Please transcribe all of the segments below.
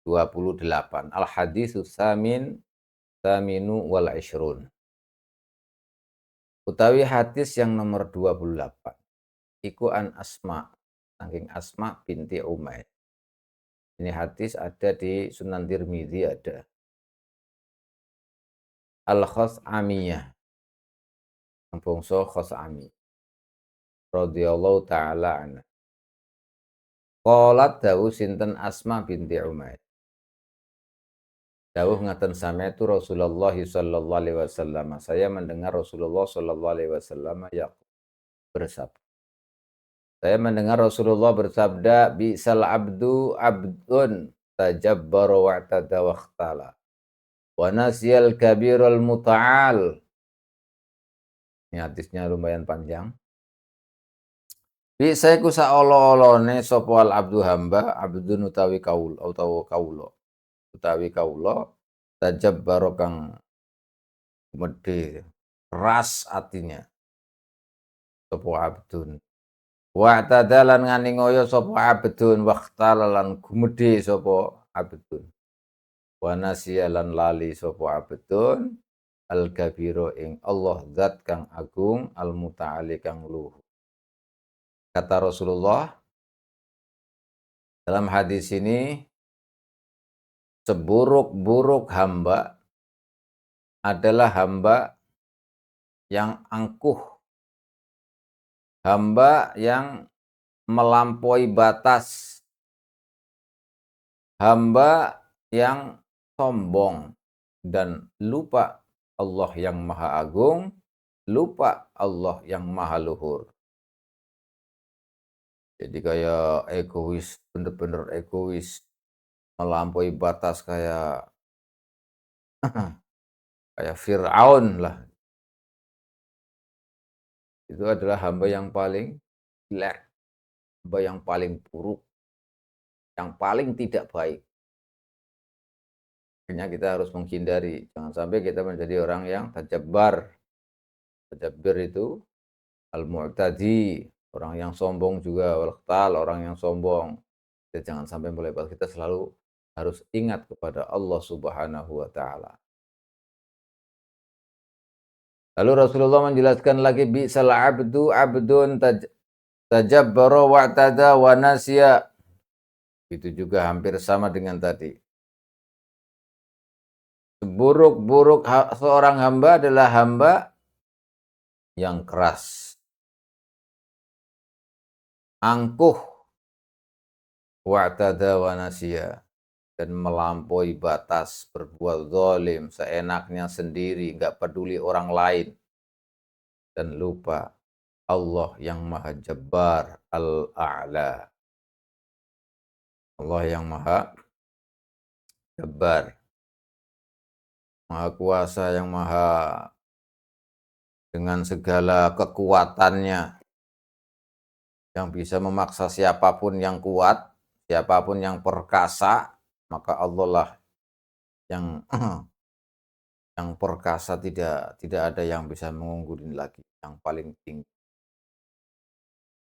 28. Al-haditsus tsaminu wal ishrun. Utawi hadis yang nomor 28. Iku an Asma, saking Asma binti Umair. Ini hadis ada di Sunan Tirmidzi ada. Al-Khas'amiyah, yang bangsa Khas'ami. Radhiyallahu taala anha. Qalat dawuh sinten Asma binti Umair. Dawuh ngaten sami'tu Rasulullah sallallahu alaihi wasallam. Saya mendengar Rasulullah sallallahu alaihi wasallam bersabda. Saya mendengar Rasulullah bersabda, "Bi'sal abdu abdun tajabbara wa'tada waqtala. Wa nasiyal kabirul muta'al." Ini hadisnya lumayan panjang. Bisa iku saolo-olone sapa al abdu hamba, abdun utawi kaula tajabbara kang medhe keras atinya sapa abdun. Wa'tada lan ngani ngoyo sapa abdun, waqtala lan gumedhe sapa abdun. Wa nasiya lan lali sapa abdun al-kabira ing Allah zat kang agung, al-muta'ali kang luhur. Kata Rasulullah dalam hadis ini, seburuk-buruk hamba adalah hamba yang angkuh, hamba yang melampaui batas, hamba yang sombong dan lupa Allah yang maha agung, lupa Allah yang maha luhur. Jadi kayak egois, bener-bener egois, melampaui batas kayak Fir'aun lah. Itu adalah hamba yang paling jelek, hamba yang paling buruk, yang paling tidak baik. Makanya kita harus menghindari, jangan sampai kita menjadi orang yang tajabbar. Tajabbur itu al-mu'tadi, orang yang sombong juga, wal-ikhtal, orang yang sombong. Kita jangan sampai melepas, kita selalu harus ingat kepada Allah Subhanahu wa taala. Lalu Rasulullah menjelaskan lagi, bi'sal abdu abdun tajabbara wa'tada wa nasiya. Itu juga hampir sama dengan tadi. Seburuk-buruk seorang hamba adalah hamba yang keras, angkuh, wa'tada wa nasiya, dan melampaui batas, berbuat zalim seenaknya sendiri, nggak peduli orang lain, dan lupa Allah yang maha jabbar al-a'la. Allah yang maha jabbar, maha kuasa, yang maha dengan segala kekuatannya, yang bisa memaksa siapapun yang kuat, siapapun yang perkasa, maka Allah lah yang yang perkasa, tidak ada yang bisa mengungguli lagi, yang paling tinggi.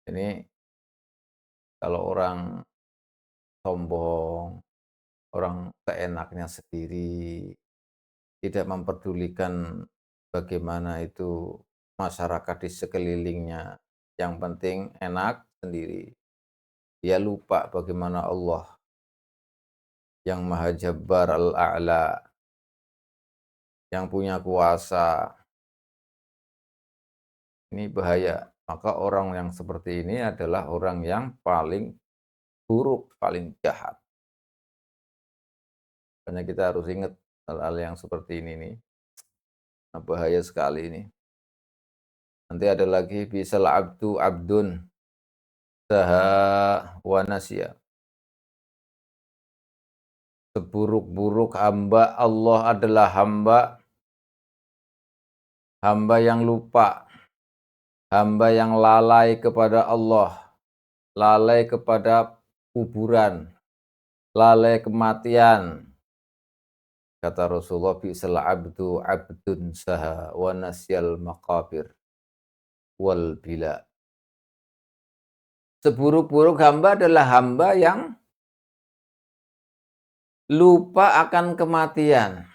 Ini kalau orang sombong, orang seenaknya sendiri, tidak memperdulikan bagaimana itu masyarakat di sekelilingnya, yang penting enak sendiri. Dia lupa bagaimana Allah yang maha jabbar al-a'la, yang punya kuasa. Ini bahaya. Maka orang yang seperti ini adalah orang yang paling buruk, paling jahat. Makanya kita harus ingat hal-hal yang seperti ini nih. Bahaya sekali ini. Nanti ada lagi, bisal abdu abdun saha wa nasya. Seburuk-buruk hamba Allah adalah hamba yang lupa, hamba yang lalai kepada Allah, lalai kepada kuburan, lalai kematian. Kata Rasulullah, bi'sal abdu abdun saha wa nasyal maqabir wal bila. Seburuk-buruk hamba adalah hamba yang lupa akan kematian,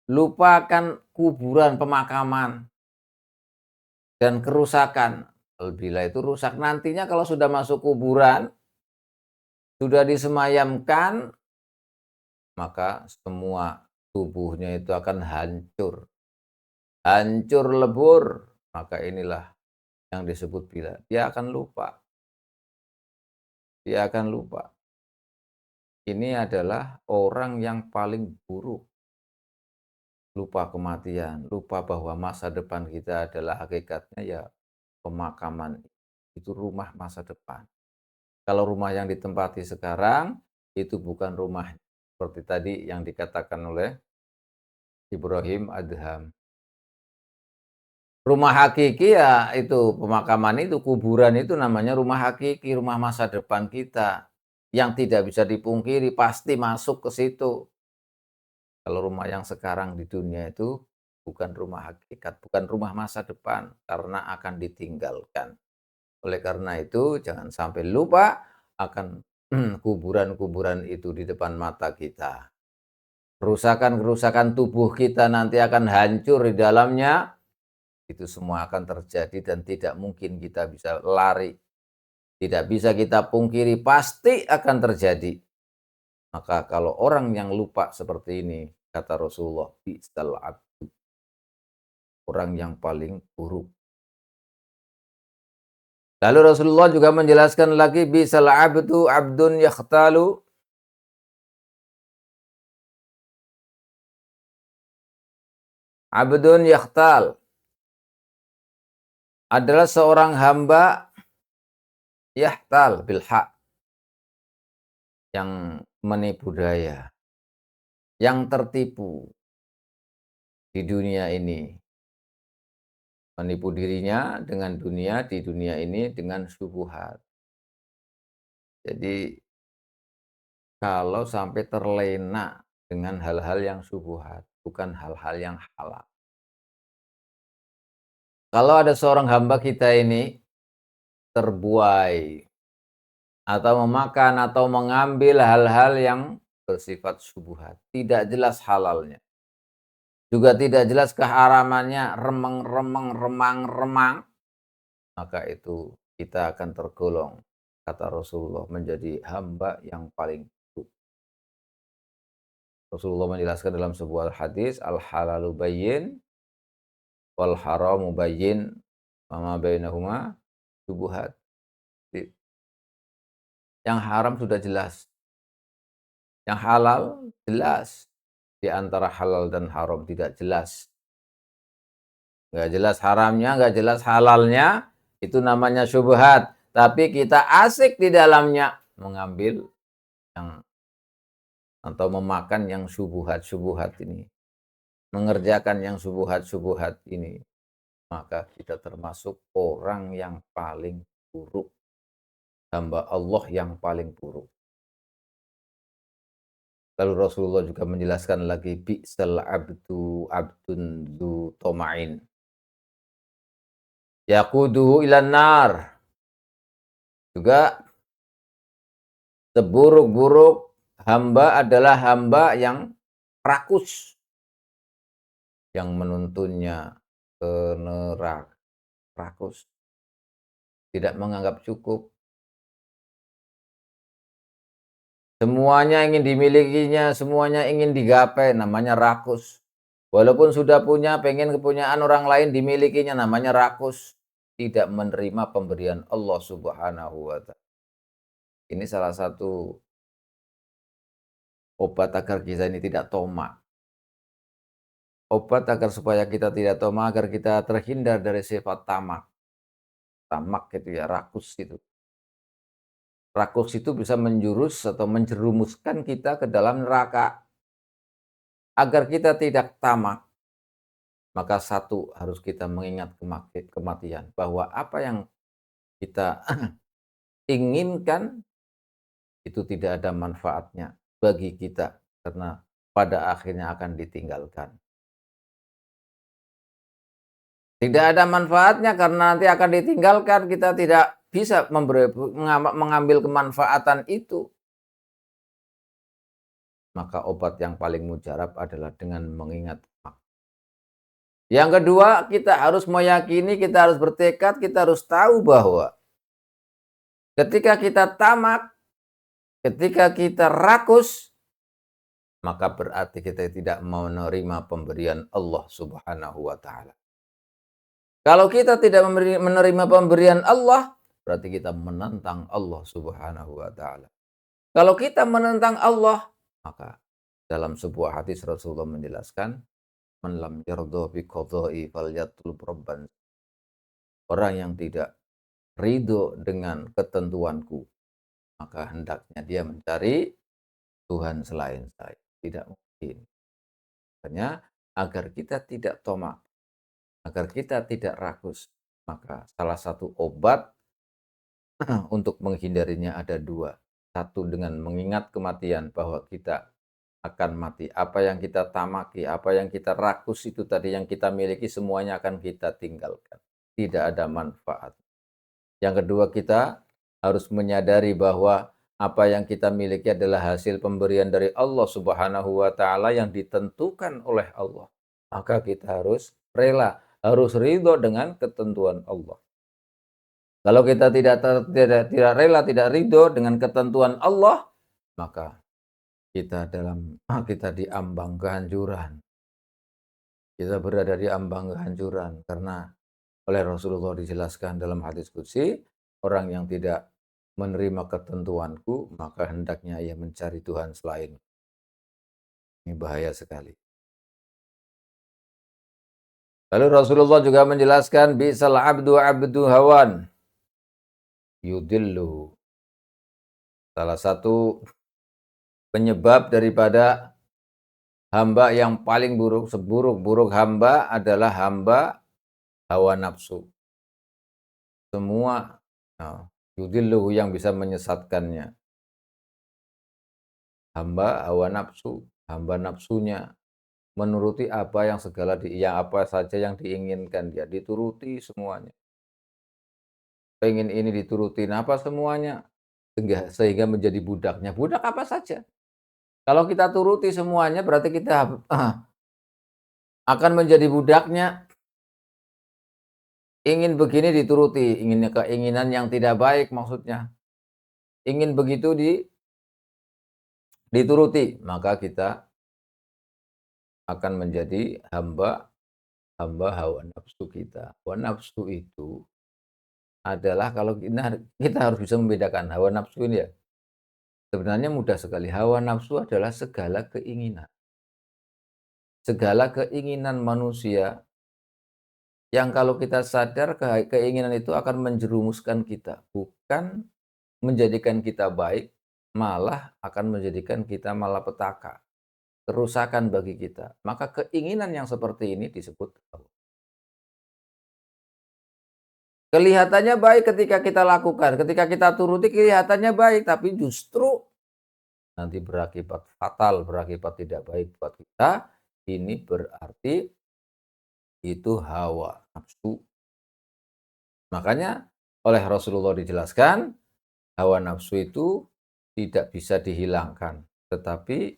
lupa akan kuburan, pemakaman, dan kerusakan. Bila itu rusak nantinya kalau sudah masuk kuburan, sudah disemayamkan, maka semua tubuhnya itu akan hancur. Hancur lebur, maka inilah yang disebut bila. Dia akan lupa. Dia akan lupa. Ini adalah orang yang paling buruk. Lupa kematian, lupa bahwa masa depan kita adalah hakikatnya ya pemakaman. Itu rumah masa depan. Kalau rumah yang ditempati sekarang, itu bukan rumah. Seperti tadi yang dikatakan oleh Ibrahim Adham. Rumah hakiki ya itu pemakaman itu, kuburan itu namanya rumah hakiki, rumah masa depan kita. Yang tidak bisa dipungkiri pasti masuk ke situ. Kalau rumah yang sekarang di dunia itu bukan rumah hakikat, bukan rumah masa depan karena akan ditinggalkan. Oleh karena itu jangan sampai lupa akan kuburan-kuburan itu di depan mata kita. Kerusakan-kerusakan tubuh kita nanti akan hancur di dalamnya. Itu semua akan terjadi dan tidak mungkin kita bisa lari. Tidak bisa kita pungkiri, pasti akan terjadi. Maka kalau orang yang lupa seperti ini, kata Rasulullah, bi'sal abdu, orang yang paling buruk. Lalu Rasulullah juga menjelaskan lagi, bi'sal abdu abdun yakhtalu, abdun yakhtal, adalah seorang hamba yahtal bilhaq, yang menipu daya, yang tertipu di dunia ini. Menipu dirinya dengan dunia, di dunia ini dengan syubhat. Jadi kalau sampai terlena dengan hal-hal yang syubhat, bukan hal-hal yang halal. Kalau ada seorang hamba kita ini terbuai atau memakan atau mengambil hal-hal yang bersifat syubhat, tidak jelas halalnya, juga tidak jelas keharamannya, remeng-remeng, remang-remang, maka itu kita akan tergolong, kata Rasulullah, menjadi hamba yang paling buruk. Rasulullah menjelaskan dalam sebuah hadis, al-halalu bayyin wal haramu bayyin wa ma bainahuma syubhat. Yang haram sudah jelas, yang halal jelas. Di antara halal dan haram tidak jelas. Nggak jelas haramnya, nggak jelas halalnya, itu namanya syubhat. Tapi kita asik di dalamnya mengambil yang atau memakan yang syubhat-syubhat ini. Mengerjakan yang syubhat-syubhat ini. Maka kita termasuk orang yang paling buruk. Hamba Allah yang paling buruk. Lalu Rasulullah juga menjelaskan lagi, bi'sal abdu abdun dzu toma'in yaquduhu ilan nar. Juga seburuk-buruk hamba adalah hamba yang rakus, yang menuntunnya ke neraka. Rakus, tidak menganggap cukup. Semuanya ingin dimilikinya, semuanya ingin digapai, namanya rakus. Walaupun sudah punya, pengen kepunyaan orang lain dimilikinya, namanya rakus. Tidak menerima pemberian Allah Subhanahu wa ta'ala. Ini salah satu obat agar kita ini tidak tamak. Obat agar supaya kita tidak tamak, agar kita terhindar dari sifat tamak. Tamak itu ya, rakus itu. Rakus itu bisa menjurus atau menjerumuskan kita ke dalam neraka. Agar kita tidak tamak, maka satu harus kita mengingat kematian. Bahwa apa yang kita inginkan itu tidak ada manfaatnya bagi kita. Karena pada akhirnya akan ditinggalkan. Tidak ada manfaatnya karena nanti akan ditinggalkan. Kita tidak bisa mengambil kemanfaatan itu. maka obat yang paling mujarab adalah dengan mengingat. Yang kedua, kita harus meyakini, kita harus bertekad, kita harus tahu bahwa ketika kita tamak, ketika kita rakus, maka berarti kita tidak menerima pemberian Allah Subhanahu wa taala. Kalau kita tidak menerima pemberian Allah, berarti kita menentang Allah Subhanahu wa taala. Kalau kita menentang Allah, maka dalam sebuah hadis Rasulullah menjelaskan, "Man lam yardha bi qadha'i falyatlub rabban." Orang yang tidak ridho dengan ketentuanku, maka hendaknya dia mencari Tuhan selain saya. Tidak mungkin. Makanya agar kita tidak tomak, agar kita tidak rakus, maka salah satu obat untuk menghindarinya ada dua. Satu dengan mengingat kematian bahwa kita akan mati. Apa yang kita tamaki, apa yang kita rakus itu tadi yang kita miliki semuanya akan kita tinggalkan. Tidak ada manfaat. Yang kedua kita harus menyadari bahwa apa yang kita miliki adalah hasil pemberian dari Allah Subhanahu wa taala yang ditentukan oleh Allah. Maka kita harus rela, harus ridho dengan ketentuan Allah. Kalau kita tidak rela, tidak ridho dengan ketentuan Allah, maka kita di ambang kehancuran. Kita berada di ambang kehancuran karena oleh Rasulullah dijelaskan dalam hadis qudsi, orang yang tidak menerima ketentuanku, maka hendaknya ia mencari Tuhan selain. Ini bahaya sekali. Lalu Rasulullah juga menjelaskan, "Bi'sal abdu abdu hawan yudillu." Salah satu penyebab daripada hamba yang paling buruk, seburuk-buruk hamba adalah hamba hawa nafsu. Semua yudilluhu yang bisa menyesatkannya. Hamba hawa nafsu, hamba nafsunya menuruti apa yang apa saja yang diinginkan dia, dituruti semuanya. Pengen ini diturutin apa semuanya, sehingga menjadi budaknya. Budak apa saja. Kalau kita turuti semuanya berarti kita akan menjadi budaknya. Ingin begini dituruti, keinginan yang tidak baik maksudnya. Ingin begitu dituruti, maka kita akan menjadi hamba hawa nafsu kita. Hawa nafsu itu adalah kalau kita harus bisa membedakan hawa nafsu ini ya. Sebenarnya mudah sekali. Hawa nafsu adalah segala keinginan. Segala keinginan manusia yang kalau kita sadar keinginan itu akan menjerumuskan kita, bukan menjadikan kita baik, malah akan menjadikan kita malapetaka, kerusakan bagi kita. Maka keinginan yang seperti ini disebut hawa. Kelihatannya baik ketika kita lakukan, ketika kita turuti kelihatannya baik, tapi justru nanti berakibat fatal, berakibat tidak baik buat kita. Ini berarti itu hawa nafsu. Makanya oleh Rasulullah dijelaskan, hawa nafsu itu tidak bisa dihilangkan. Tetapi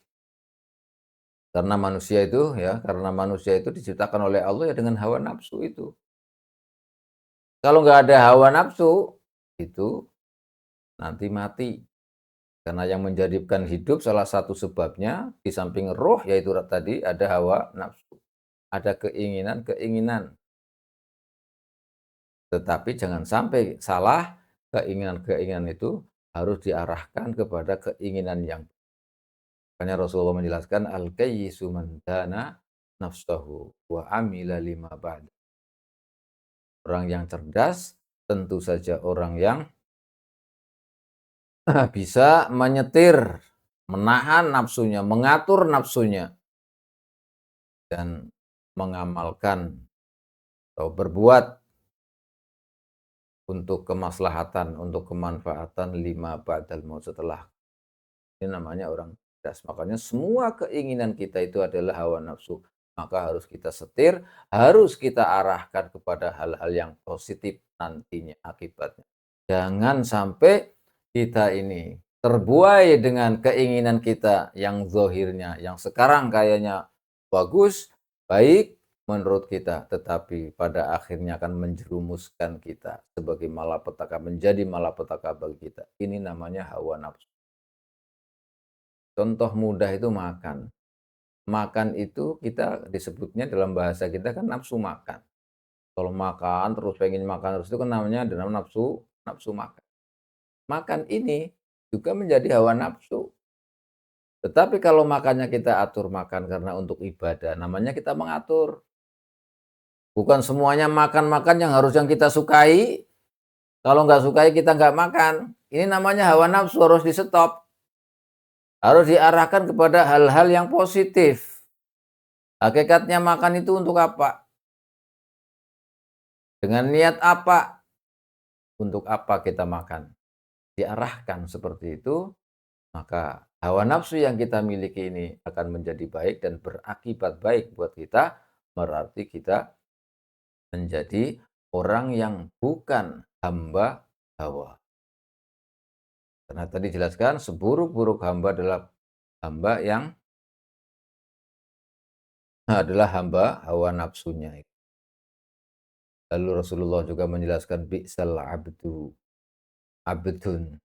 karena manusia itu diciptakan oleh Allah ya dengan hawa nafsu itu. Kalau nggak ada hawa nafsu, itu nanti mati. Karena yang menjadikan hidup salah satu sebabnya di samping roh yaitu tadi ada hawa nafsu. Ada keinginan-keinginan. Tetapi jangan sampai salah, keinginan-keinginan itu harus diarahkan kepada keinginan yang. Makanya Rasulullah menjelaskan al-kayyisu man dana nafsahu wa amila lima ba'd. Orang yang cerdas tentu saja orang yang bisa menyetir, menahan nafsunya, mengatur nafsunya dan mengamalkan atau berbuat untuk kemaslahatan, untuk kemanfaatan lima ba'dal maut setelah. Ini namanya orang cerdas. Makanya semua keinginan kita itu adalah hawa nafsu. Maka harus kita setir, harus kita arahkan kepada hal-hal yang positif nantinya akibatnya. Jangan sampai kita ini terbuai dengan keinginan kita yang zahirnya, yang sekarang kayaknya bagus, baik menurut kita, tetapi pada akhirnya akan menjerumuskan kita sebagai malapetaka, menjadi malapetaka bagi kita. Ini namanya hawa nafsu. Contoh mudah itu makan. Makan itu kita disebutnya dalam bahasa kita kan nafsu makan. Kalau makan terus pengen makan terus itu kan namanya adalah nafsu nafsu makan. Makan ini juga menjadi hawa nafsu. Tetapi kalau makannya kita atur makan karena untuk ibadah, namanya kita mengatur. Bukan semuanya makan-makan yang kita sukai. Kalau nggak sukai kita nggak makan. Ini namanya hawa nafsu, harus di-stop. Harus diarahkan kepada hal-hal yang positif. Hakikatnya makan itu untuk apa? Dengan niat apa? Untuk apa kita makan? Diarahkan seperti itu, maka hawa nafsu yang kita miliki ini akan menjadi baik dan berakibat baik buat kita, berarti kita menjadi orang yang bukan hamba hawa. Karena tadi jelaskan seburuk-buruk hamba adalah hamba yang adalah hamba hawa nafsunya. Lalu Rasulullah juga menjelaskan bi'sal abdu abdun.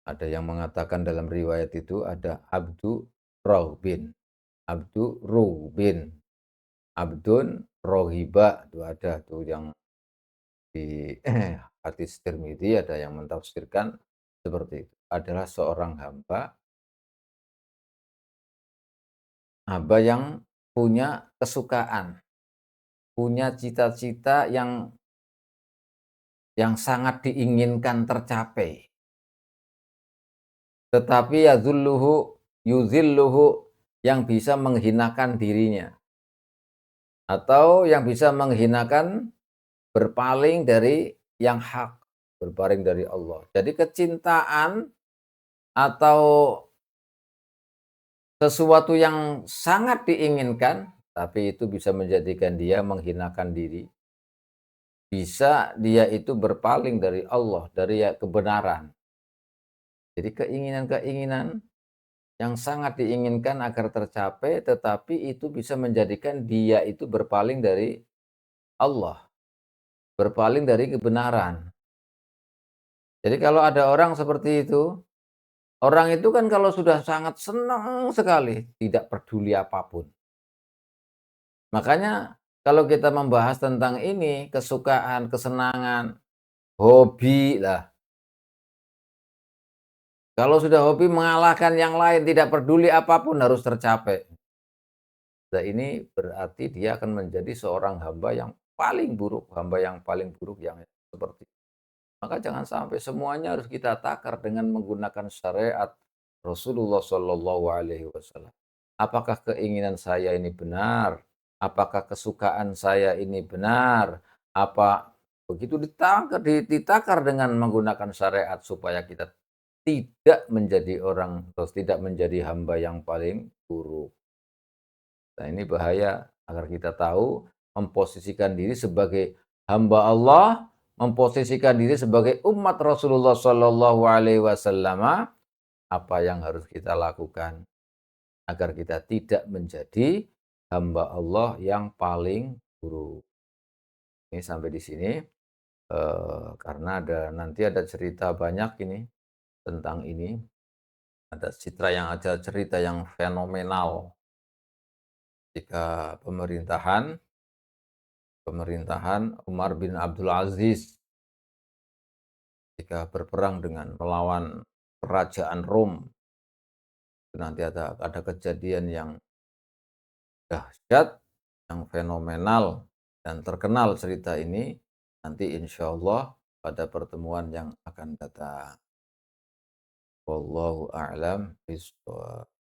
Ada yang mengatakan dalam riwayat itu ada abdu rohbin, abdu rubin, abdun rohiba. Itu ada tuh yang di hadis Tirmidzi, ada yang mentafsirkan seperti itu. Adalah seorang hamba, hamba yang punya kesukaan, punya cita-cita yang sangat diinginkan tercapai. Tetapi yuzilluhu yang bisa menghinakan dirinya. Atau yang bisa menghinakan berpaling dari yang hak, berpaling dari Allah. Jadi kecintaan atau sesuatu yang sangat diinginkan, tapi itu bisa menjadikan dia menghinakan diri. Bisa dia itu berpaling dari Allah, dari kebenaran. Jadi keinginan-keinginan yang sangat diinginkan agar tercapai, tetapi itu bisa menjadikan dia itu berpaling dari Allah, berpaling dari kebenaran. Jadi kalau ada orang seperti itu, orang itu kan kalau sudah sangat senang sekali, tidak peduli apapun. Makanya kalau kita membahas tentang ini, kesukaan, kesenangan, hobi lah. Kalau sudah hobi mengalahkan yang lain, tidak peduli apapun harus tercapai. Nah, ini berarti dia akan menjadi seorang hamba yang paling buruk, hamba yang paling buruk yang seperti itu. Maka jangan sampai semuanya harus kita takar dengan menggunakan syariat Rasulullah Shallallahu Alaihi Wasallam. Apakah keinginan saya ini benar? Apakah kesukaan saya ini benar? Apa begitu ditakar dengan menggunakan syariat supaya kita tidak menjadi orang atau tidak menjadi hamba yang paling buruk. Nah, ini bahaya agar kita tahu memposisikan diri sebagai hamba Allah, memposisikan diri sebagai umat Rasulullah Shallallahu Alaihi Wasallam. Apa yang harus kita lakukan agar kita tidak menjadi hamba Allah yang paling buruk. Ini sampai di sini karena nanti ada cerita banyak ini tentang ini. Ada cerita yang fenomenal ketika pemerintahan Umar bin Abdul Aziz ketika berperang dengan melawan kerajaan Rom. Nanti ada kejadian yang dahsyat, yang fenomenal dan terkenal cerita ini nanti insya Allah pada pertemuan yang akan datang. Wallahu a'lam bishawab.